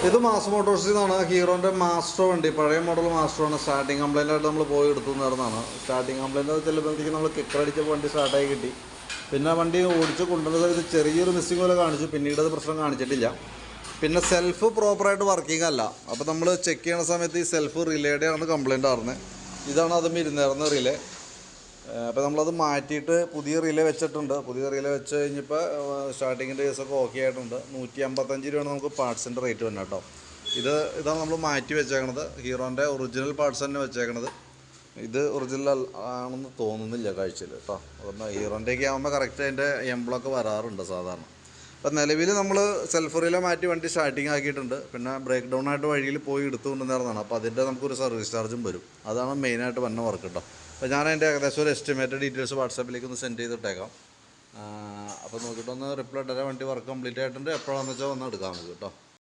ഇത് മാസ് മോട്ടോഴ്സിൽ നിന്നാണ്. ഹീറോൻ്റെ മാസ്റ്റർ വണ്ടി, പഴയ മോഡൽ മാസ്റ്ററാണ്. സ്റ്റാർട്ടിങ് കംപ്ലൈൻ്റ് ആയിട്ട് നമ്മൾ പോയി എടുത്തു നേർന്നതാണ്. സ്റ്റാർട്ടിങ് കംപ്ലൈൻറ്റ് ചെല്ലുമ്പോഴത്തേക്ക് നമ്മൾ കിക്കറടിച്ച് വണ്ടി സ്റ്റാർട്ടായി കിട്ടി. പിന്നെ വണ്ടി ഓടിച്ച് കൊണ്ടുവരുന്നത് ഇത് ചെറിയൊരു മിസ്സിങ് പോലെ കാണിച്ചു, പിന്നീട് അത് പ്രശ്നം കാണിച്ചിട്ടില്ല. പിന്നെ സെൽഫ് പ്രോപ്പറായിട്ട് വർക്കിംഗ് അല്ല. അപ്പോൾ നമ്മൾ ചെക്ക് ചെയ്യുന്ന സമയത്ത് ഈ സെൽഫ് റിലേയുടെ ആണ് കംപ്ലൈൻ്റ് ആയിരുന്നത്. ഇതാണ് അതും ഇരുന്നായിരുന്ന റിലേ. അപ്പോൾ നമ്മളത് മാറ്റിയിട്ട് പുതിയ റിലേ വെച്ചിട്ടുണ്ട്. പുതിയ റിലേ വെച്ച് കഴിഞ്ഞപ്പോൾ സ്റ്റാർട്ടിങ്ങിൻ്റെ കേസൊക്കെ ഓക്കെ ആയിട്ടുണ്ട്. 155 രൂപയാണ് നമുക്ക് പാർട്സിൻ്റെ റേറ്റ് വന്നത് കേട്ടോ. ഇതാണ് നമ്മൾ മാറ്റി വെച്ചേക്കണത്. ഹീറോൻ്റെ ഒറിജിനൽ പാർട്സ് തന്നെ വെച്ചേക്കണത്. ഇത് ഒറിജിനൽ ആണെന്ന് തോന്നുന്നില്ല കാഴ്ചയിൽ കേട്ടോ. അതുകൊണ്ട് ഹീറോൻ്റെയൊക്കെ ആകുമ്പോൾ കറക്റ്റ് അതിൻ്റെ എംബ്ലമൊക്കെ വരാറുണ്ട് സാധാരണ. അപ്പോൾ നിലവിൽ നമ്മൾ സെൽഫ് റിലേ മാറ്റി വണ്ടി സ്റ്റാർട്ടിങ് ആക്കിയിട്ടുണ്ട്. പിന്നെ ബ്രേക്ക് ഡൗൺ ആയിട്ട് വഴിയിൽ പോയി എടുത്തുകൊണ്ടുവന്നതാണ്. അപ്പോൾ അതിൻ്റെ നമുക്കൊരു സർവീസ് ചാർജും വരും. അതാണ് മെയിനായിട്ട് വന്ന വർക്ക് കേട്ടോ. അപ്പോൾ ഞാൻ അതിൻ്റെ ഏകദേശം ഒരു എസ്റ്റിമേറ്റഡ് ഡീറ്റെയിൽസ് വാട്സാപ്പിലേക്ക് ഒന്ന് സെൻഡ് ചെയ്തിട്ടേക്കാം. അപ്പോൾ നോക്കിയിട്ടൊന്ന് റിപ്ലൈ ഇട്ടേരാ. വണ്ടി വർക്ക് കംപ്ലീറ്റ് ആയിട്ടുണ്ട്. എപ്പോഴാണെന്ന് വെച്ചാൽ ഒന്ന് എടുക്കാം നമുക്ക് കേട്ടോ.